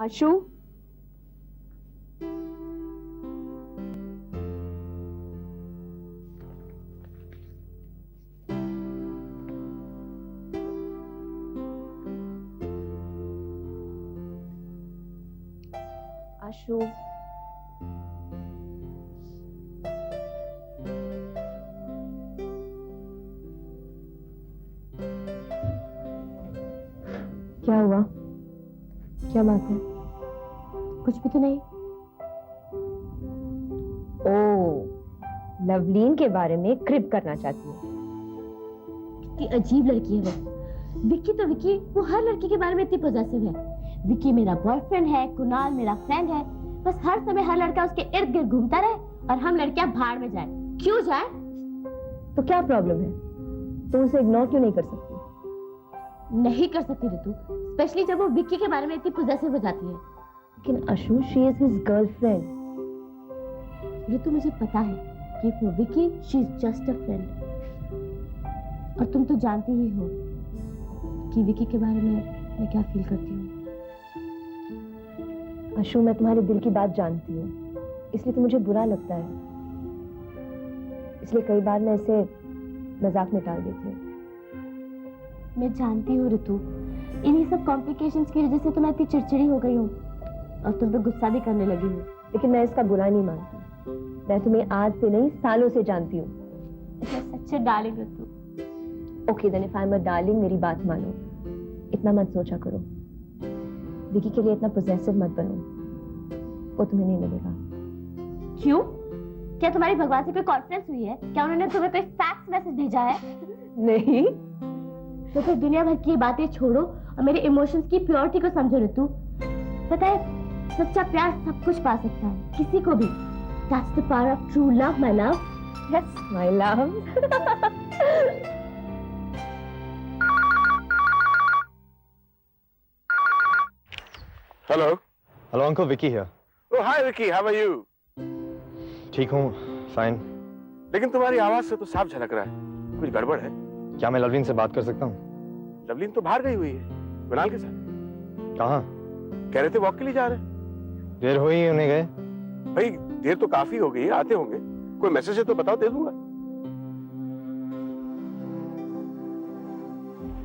आशु, आशु, क्या हुआ? क्या बात है? कुछ भी तो नहीं। ओ, लवलीन के बारे में क्रिप करना चाहती है। कितनी अजीब लड़की है वो। विक्की तो विक्की, वो हर लड़की के बारे में इतनी पॉजिटिव है। विक्की मेरा बॉयफ्रेंड है, कुणाल मेरा फ्रेंड है, बस हर समय हर लड़का उसके इर्द गिर्द घूमता रहे और हम लड़कियां भाड़ में जाए। क्यों जाए? तो क्या प्रॉब्लम है? तुम उसे इग्नोर क्यों नहीं कर सकती? नहीं कर सकती ऋतु, स्पेशली जब वो विक्की के बारे में इतनी पॉजिटिव हो जाती है। लेकिन आशु, शी इज हिज गर्लफ्रेंड। ऋतु, मुझे पता है कि for Vicky she is just a friend, और तुम तो जानती ही हो कि विक्की के बारे में मैं क्या फील करती हूँ। आशु, मैं तुम्हारे दिल की बात जानती हूँ, इसलिए तो मुझे बुरा लगता है। इसलिए कई बार मैं इसे मजाक में टाल देती हूँ। मैं जानती हूँ ऋतु, इन्हीं सब कॉम्प्लिकेशंस की वजह से तो मैं इतनी चिड़चिड़ी हो गई हूँ और तुम पे गुस्सा भी करने लगी हूँ। लेकिन मैं इसका बुरा नहीं मानती। मैं तुम्हें आज से नहीं, सालों से जानती हूँ। सच्चे darling Ritu. Okay then, if I am a darling, मेरी बात मानो। इतना मत सोचा करो। विकी के लिए इतना पोजेसिव मत बनो, वो तुम्हें नहीं मिलेगा। क्यों? क्या तुम्हारी भगवान से कोई कॉन्फ्रेंस हुई है? क्या उन्होंने तुम्हें कोई फैक्स मैसेज भेजा है? नहीं। तो फिर दुनिया भर की बातें छोड़ो और मेरे इमोशंस की प्योरिटी को समझो ऋतु। पता है, सच्चा प्यार सब कुछ पा सकता है, किसी को भी। That's the power of true love, my love. Yes, my love. Hello. Hello, Uncle. Vicky here. Oh, hi, Vicky. How are you? ठीक हूँ, फाइन। लेकिन तुम्हारी आवाज से तो साफ झलक रहा है कुछ गड़बड़ है। क्या मैं लवलीन से बात कर सकता हूँ? लवलीन तो बाहर गई हुई है, कुणाल के साथ। कहाँ? कह रहे थे वॉक के लिए जा रहे हैं। देर हो ही उन्हें गए। भाई देर तो काफी हो गई है, आते होंगे। कोई मैसेज है तो बताओ, दे दूंगा।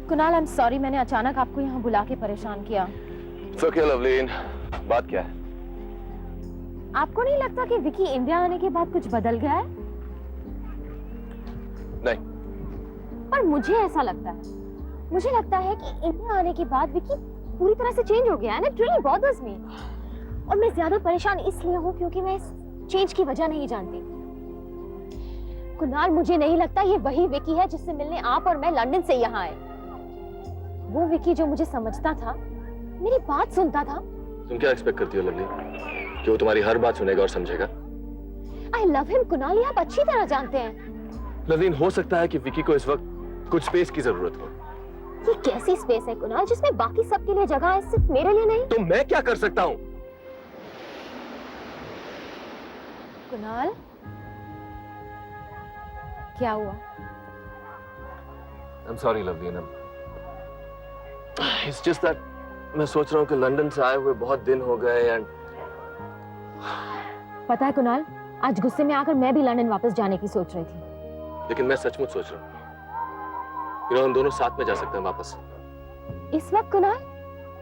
कुणाल, आई एम सॉरी, मैंने अचानक आपको यहाँ बुला के परेशान किया। It's okay, Lovleen. बात क्या है? आपको नहीं लगता कि विकी इंडिया आने के बाद कुछ बदल गया है? नहीं। पर मुझे ऐसा लगता है। मुझे लगता है कि इंडिया आने के बाद विकी पूरी तरह से चेंज हो गया है, and it really bothers me। और मैं ज्यादा परेशान इसलिए हूँ क्योंकि मैं इस चेंज की वजह नहीं जानती। कुणाल, मुझे नहीं लगता ये वही विकी है जिससे मिलने आप और मैं लंदन से यहाँ आए। वो विकी जो मुझे समझता था, मेरी बात सुनता था। तुम क्या एक्सपेक्ट करती हो लवली, कि वो तुम्हारी हर बात सुनेगा और समझेगा? I love him, कुणाल, ये आप अच्छी तरह जानते हैं। लवलीन, हो सकता है कि विकी को इस वक्त कुछ स्पेस की जरूरत हो। ये कैसी स्पेस है कुणाल, जिसमें बाकी सबके लिए जगह है, सिर्फ मेरे लिए नहीं? तो मैं क्या कर सकता हूँ? कुणाल, क्या हुआ? I'm sorry Lovleen, it's just that मैं सोच रहा हूँ कि लंदन से आए हुए बहुत दिन हो गए एंड पता है कुणाल, आज गुस्से में आकर मैं भी लंदन वापस जाने की सोच रही थी। लेकिन मैं सचमुच सोच रहा हूँ हम दोनों साथ में जा सकते हैं वापस। इस वक्त कुणाल,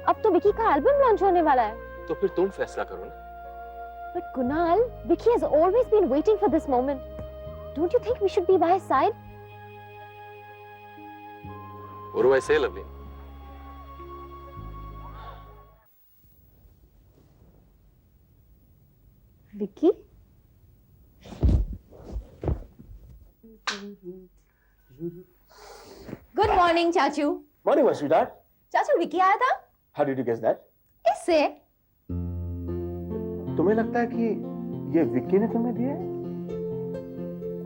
अब तो विकी का एल्बम लॉन्च होने वाला है। तो फिर तुम फैसला करो ना। But Kunal, Vicky has always been waiting for this moment. Don't you think we should be by his side? What do I say, Lovely? Vicky? Good morning चाचू। Morning my sweetheart. चाचू, विकी आया था। How did you guess that? इससे तुम्हें लगता है कि ये विक्की ने तुम्हें दिया है?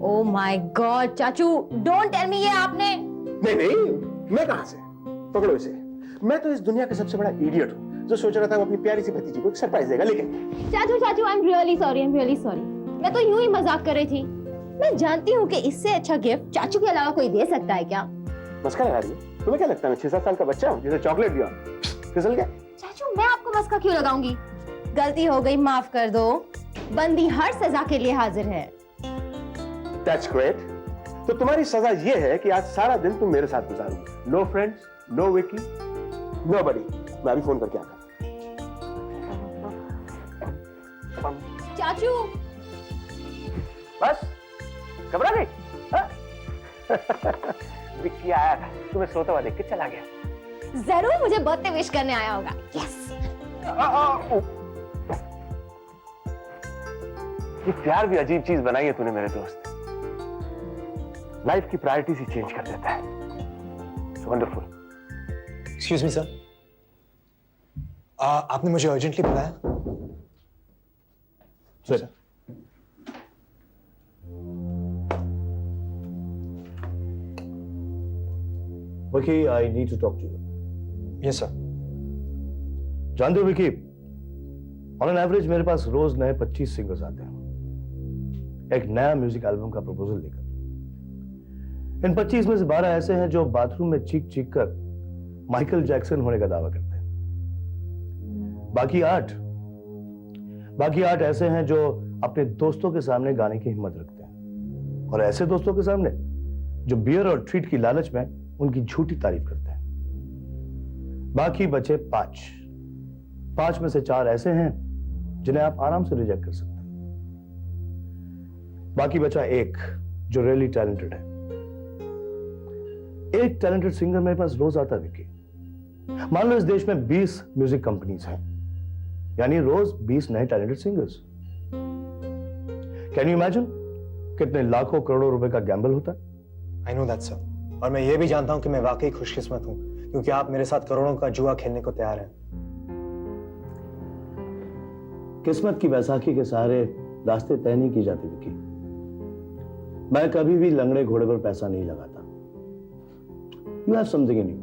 ओह माय गॉड चाचू, डोंट टेल मी ये आपने। नहीं नहीं, मैं कहां से? पकड़ो इसे। मैं तो इस दुनिया का सबसे बड़ा इडियट हूँ जो सोच रहा था वो अपनी प्यारी सी भतीजी को एक सरप्राइज देगा, लेकिन चाचू चाचू, आई एम रियली सॉरी। मैं तो यूं ही मजाक कर रही थी। मैं जानती हूँ कि इससे अच्छा गिफ्ट चाचू के अलावा कोई दे सकता है क्या? मस्का लगा रही है? तुम्हें क्या लगता है मैं 6-7 साल का बच्चा हूँ जिसे चॉकलेट दिया फिसल गया? चाचू मैं आपको मस्का क्यों लगाऊंगी? गलती हो गई, माफ कर दो। बंदी हर सजा के लिए हाजिर है। That's great. तो तुम्हारी सजा ये है कि आज सारा दिन तुम मेरे साथ गुजारोगे। No friends, no Vicky, nobody. मैं अभी फोन करके आता हूं। चाचू बस घबरा गई? हाँ? विक्की आया था, तुम्हें सोता हुआ देख के चला गया। जरूर मुझे बर्थडे विश करने आया होगा। यस। ये प्यार भी अजीब चीज बनाई है तूने मेरे दोस्त। लाइफ की प्रायोरिटीज ही चेंज कर देता है। वंडरफुल। एक्सक्यूज मी सर, आपने मुझे अर्जेंटली बुलाया? Sir Vicky, I need to talk to you. Yes sir. जानते हो विकी, ऑन एन एवरेज मेरे पास रोज नए 25 सिंगर्स आते हैं एक नया म्यूजिक एल्बम का प्रपोजल लेकर। इन 25 में से 12 ऐसे हैं जो बाथरूम में चीख चीख कर माइकल जैक्सन होने का दावा करते हैं। बाकी 8 ऐसे हैं जो अपने दोस्तों के सामने गाने की हिम्मत रखते हैं, और ऐसे दोस्तों के सामने जो बियर और ट्रीट की लालच में उनकी झूठी तारीफ करते हैं। बाकी बचे 5 में से 4 ऐसे हैं जिन्हें आप आराम से रिजेक्ट कर सकते हैं। बाकी बचा 1 जो रियली टैलेंटेड है। एक टैलेंटेड सिंगर मेरे पास रोज आता है विकी। मान लो इस देश में 20 म्यूजिक कंपनीज हैं, यानी रोज 20 नए talented singers. Can you imagine कितने लाखों करोड़ों रुपए का गैम्बल होता है? आई नो दैट सर, और मैं ये भी जानता हूं कि मैं वाकई खुशकिस्मत हूं क्योंकि आप मेरे साथ करोड़ों का जुआ खेलने को तैयार हैं। किस्मत की बैसाखी के सहारे रास्ते तय नहीं की जाती विकी। मैं कभी भी लंगड़े घोड़े पर पैसा नहीं लगाता। You have something in you,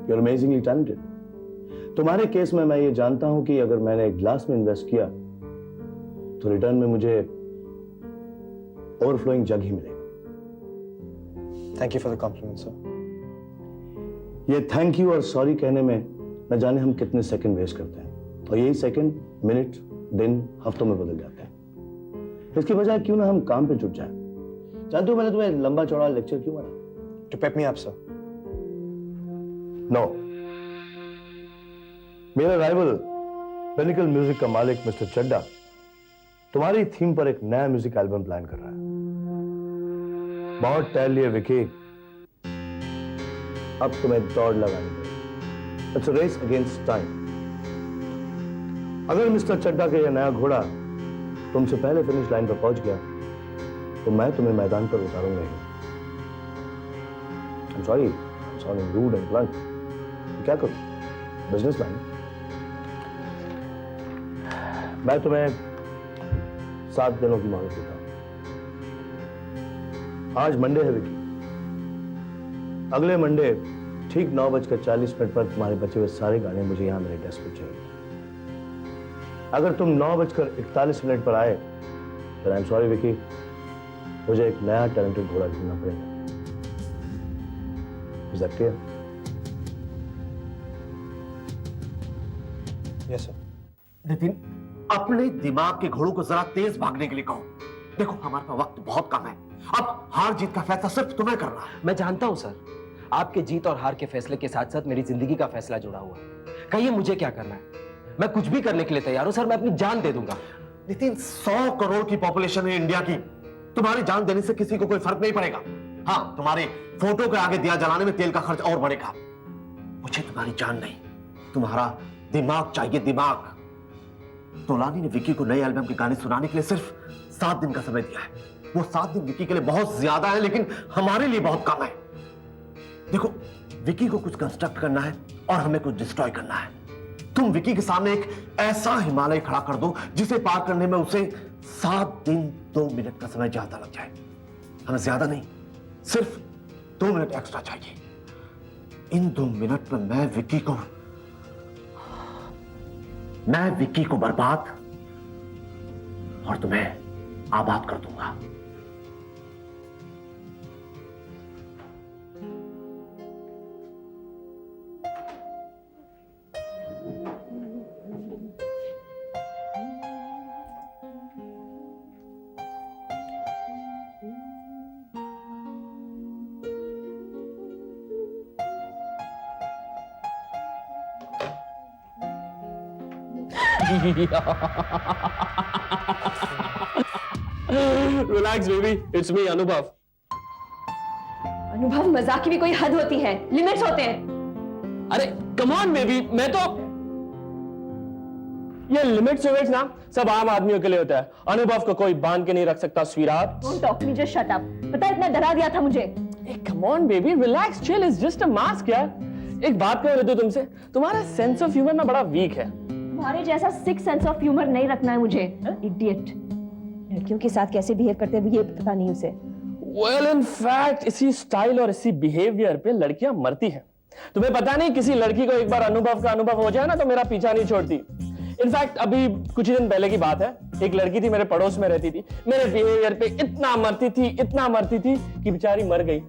you are amazingly talented. तुम्हारे केस में मैं ये जानता हूं कि अगर मैंने एक ग्लास में इन्वेस्ट किया तो रिटर्न में मुझे ओवरफ्लोइंग जग ही मिलेगा। Thank you for the compliment sir. ये थैंक यू और सॉरी कहने में न जाने हम कितने सेकंड वेस्ट करते हैं, और यही सेकंड मिनट दिन हफ्तों में बदल जाते हैं। इसकी बजाय क्यों ना हम काम पे जुट जाएं। जानते हो मैंने तुम्हें लंबा चौड़ा लेक्चर क्यों मारा? To pep me up sir. No, मेरा राइवल पिनिकल म्यूजिक का मालिक मिस्टर चड्डा तुम्हारी थीम पर एक नया म्यूजिक एल्बम प्लान कर रहा है। बहुत टहल लिए विकी, अब तुम्हें दौड़ लगानी पड़ेगी। It's a race against time. अगर मिस्टर चड्डा का यह नया घोड़ा तुमसे पहले फिनिश लाइन पर पहुंच गया तो मैं तुम्हें मैदान पर उतारूंगा ही। I'm sorry, I'm sounding rude and blunt. क्या करूं? बिजनेसमैन। मैं तुम्हें 7 दिनों की मोहलत देता हूं। आज मंडे है विकी। अगले मंडे ठीक 9:40 पर तुम्हारे बचे हुए सारे गाने मुझे यहां मेरे डेस्क पर चाहिए। अगर तुम 9:41 पर आए तो आई एम सॉरी विकी, मुझे एक नया टैलेंटेड घोड़ा ढूंढना पड़ेगा। Is that clear? Yes sir. Nitin, अपने दिमाग के घोड़ों को जरा तेज भागने के लिए कहो। देखो हमारे पास वक्त बहुत कम है। अब हार जीत का फैसला सिर्फ तुम्हें करना है। मैं जानता हूं सर, आपके जीत और हार के फैसले के साथ साथ मेरी जिंदगी का फैसला जुड़ा हुआ है। कहिए मुझे क्या करना है? मैं कुछ भी करने के लिए तैयार हूं सर, मैं अपनी जान दे दूंगा। नितिन, 100 करोड़ की पॉपुलेशन है इंडिया की। तुम्हारी जान देने से किसी को कोई फर्क नहीं पड़ेगा। हाँ, तुम्हारे फोटो के आगे दिया जलाने में तेल का खर्च और बढ़ेगा। मुझे तुम्हारी जान नहीं, तुम्हारा दिमाग चाहिए, दिमाग। तोलानी ने विकी को नए एल्बम के गाने सुनाने के लिए सिर्फ 7 दिन का समय दिया है। वो 7 दिन विकी के लिए बहुत ज्यादा है, लेकिन हमारे लिए बहुत कम है। देखो, विकी को कुछ कंस्ट्रक्ट करना है और हमें कुछ डिस्ट्रॉय करना है। तुम विकी के सामने एक ऐसा हिमालय खड़ा कर दो जिसे पार करने में उसे 7 दिन 2 मिनट का समय ज्यादा लग जाए। हमें ज्यादा नहीं, सिर्फ 2 मिनट एक्स्ट्रा चाहिए। इन 2 मिनट में मैं विकी को बर्बाद और तुम्हें आबाद कर दूंगा। रिलैक्स बेबी, इट्स मी अनुभव। अनुभव, मजाक की भी कोई हद होती है, लिमिट्स होते हैं। अरे कम ऑन बेबी, मैं तो ये लिमिट्स विमिट्स ना सब आम आदमियों के लिए होता है। अनुभव को कोई बांध के नहीं रख सकता स्वीराट। Don't talk me, just shut up. पता है इतना डरा दिया था मुझे। Come on baby, relax, chill, it's just a mask यार। एक बात कह रहे थे तुमसे, तुम्हारा सेंस ऑफ ह्यूमर ना बड़ा वीक है। तुम्हारे जैसा सिक्स सेंस ऑफ ह्यूमर नहीं रखना है मुझे, इडियट। लड़कियों के साथ कैसे बिहेव करते हैं ये पता नहीं उसे। वेल इन फैक्ट इसी स्टाइल और इसी बिहेवियर पे लड़कियां मरती हैं। तुम्हें पता नहीं, किसी लड़की को एक बार अनुभव का अनुभव हो जाए ना तो मेरा पीछा नहीं छोड़ती। इनफैक्ट अभी कुछ ही दिन पहले की बात है, एक लड़की थी मेरे पड़ोस में रहती थी, मेरे बिहेवियर पे इतना मरती थी कि बेचारी मर गई।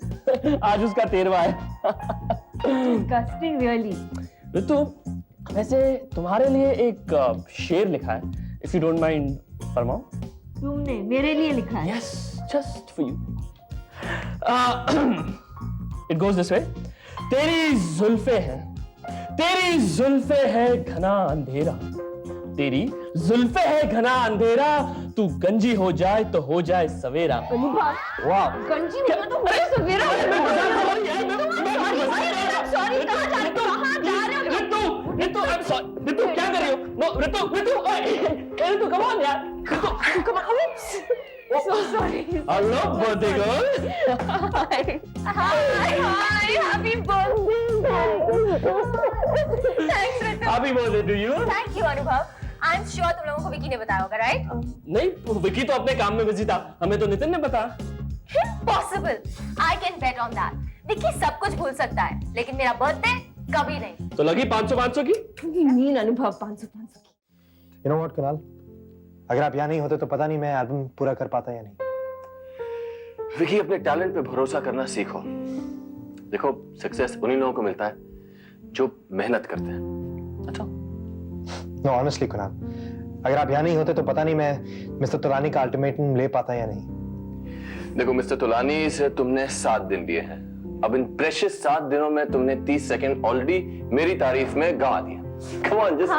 आज उसका 13वां है। Disgusting really. ऋतु, वैसे तुम्हारे लिए एक शेर लिखा है, इफ यू डोंट माइंड फरमाओ। तुमने मेरे लिए लिखा है? Yes, just for you. It goes this way. तेरी जुल्फे है घना अंधेरा, तेरी जुल्फे है घना अंधेरा, तू गंजी हो जाए तो हो जाए सवेरा। वाह, गंजी हो तो बड़े सवेरा। सॉरी, कहाँ जा रहे हो? ऋतु, I'm sorry. ऋतु क्या कर रही हो? No, ऋतु, come on यार। ऋतु, come on. So sorry. Hello, birthday girl. Hi, happy birthday. Thanks, Ritu. Happy birthday to you. Thank you Anubhav. I am sure तुम लोगों को विकी ने बताया होगा, राइट? नहीं, विकी तो अपने काम में बिजी था, हमें तो नितिन ने बताया। Impossible, I can bet on that. Vicky सब कुछ भूल सकता है, लेकिन मेरा बर्थडे कभी नहीं। तो लगी 500 की? मीन अनुभव, 500 की। You know what, Kunal? अगर आप यहाँ नहीं होते तो पता नहीं मैं एल्बम पूरा कर पाता या नहीं। विकी, अपने टैलेंट पे भरोसा करना सीखो। देखो, सक्सेस उन्हीं लोगों को मिलता है जो मेहनत करते हैं। अच्छा? No, honestly, कुणाल, अगर आप यहाँ नहीं होते तो पता नहीं मैं मिस्टर तुलानी का अल्टीमेटम ले पाता या नहीं। देखो मिस्टर तुलानी से तुमने 7 दिन लिए हैं। अब इन प्रेशियस 7 दिनों में तुमने 30 सेकंड ऑलरेडी मेरी तारीफ में गंवा दिया। Come on, just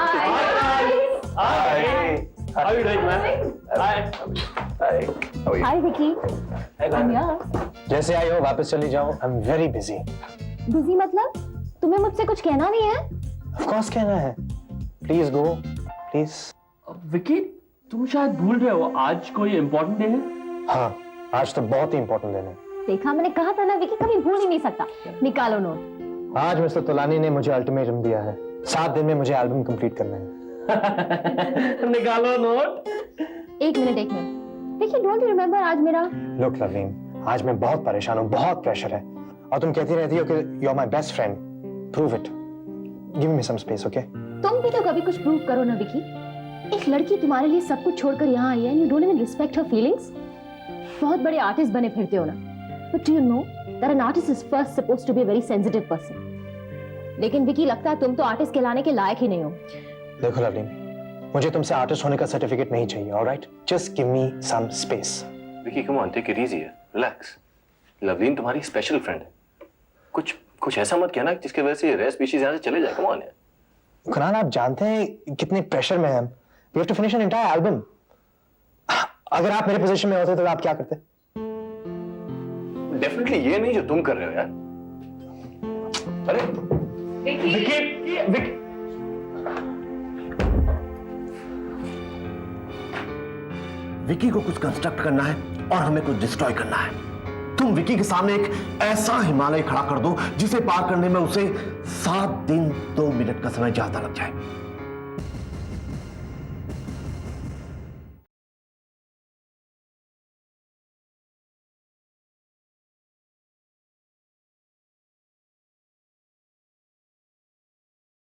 Hi. How are you doing, man? Hi. How are you? Hi, Vicky. I'm here. जैसे आई हो वापस चली जाओ। I'm very busy. Busy मतलब? तुम्हें मुझसे कुछ कहना नहीं है? Of course कहना है। Please go, please. विकी, तुम शायद भूल रहे हो, आज कोई इम्पोर्टेंट डे है? हाँ, आज तो बहुत ही इम्पोर्टेंट दिन है। देखा, मैंने कहा था ना, विकी कभी भूल ही नहीं सकता। निकालो नोट। आज मिस्टर तुलानी ने मुझे अल्टीमेटम दिया है, 7 दिन में मुझे एल्बम कंप्लीट करना है। निकालो नोट। एक मिनट। देखिए, डोंट यू रिमेम्बर आज मेरा? Look, लवलीन, आज मैं बहुत परेशान हूँ, बहुत प्रेशर है, और तुम कहती रहती हो कि you're my best friend. Prove it. Give me some space, okay? तुम भी तो कभी कुछ प्रूव करो ना विकी। एक लड़की तुम्हारे लिए सब कुछ छोड़कर यहाँ आई है, and you don't even respect her feelings. बहुत बड़े आर्टिस्ट बने फिरते हो ना, but do you know that an artist is first supposed to be a very sensitive person. लेकिन विकी, लगता है तुम तो आर्टिस्ट कहलाने के लायक ही नहीं हो। देखो लवलीन, मुझे तुमसे आर्टिस्ट होने का सर्टिफिकेट नहीं चाहिए, alright? Just give me some space. Vicky, come on, take it easy, relax. Lovleen तुम्हारी स्पेशल फ्रेंड है। कुछ ऐसा मत कहना जिसकी वजह से रेयर स्पीशीज यहाँ से चले जाए। कम ऑन यार। कुणाल, आप जानते हैं कितने प्रेशर में हैं। We have to finish an entire album. अगर आप मेरे पोजीशन में होते तो आप क्या करते? डेफिनेटली ये नहीं जो तुम कर रहे हो यार। अरे विकी, विकी को कुछ कंस्ट्रक्ट करना है और हमें कुछ डिस्ट्रॉय करना है। तुम विकी के सामने एक ऐसा हिमालय खड़ा कर दो जिसे पार करने में उसे 7 दिन 2 मिनट का समय ज्यादा लग जाए।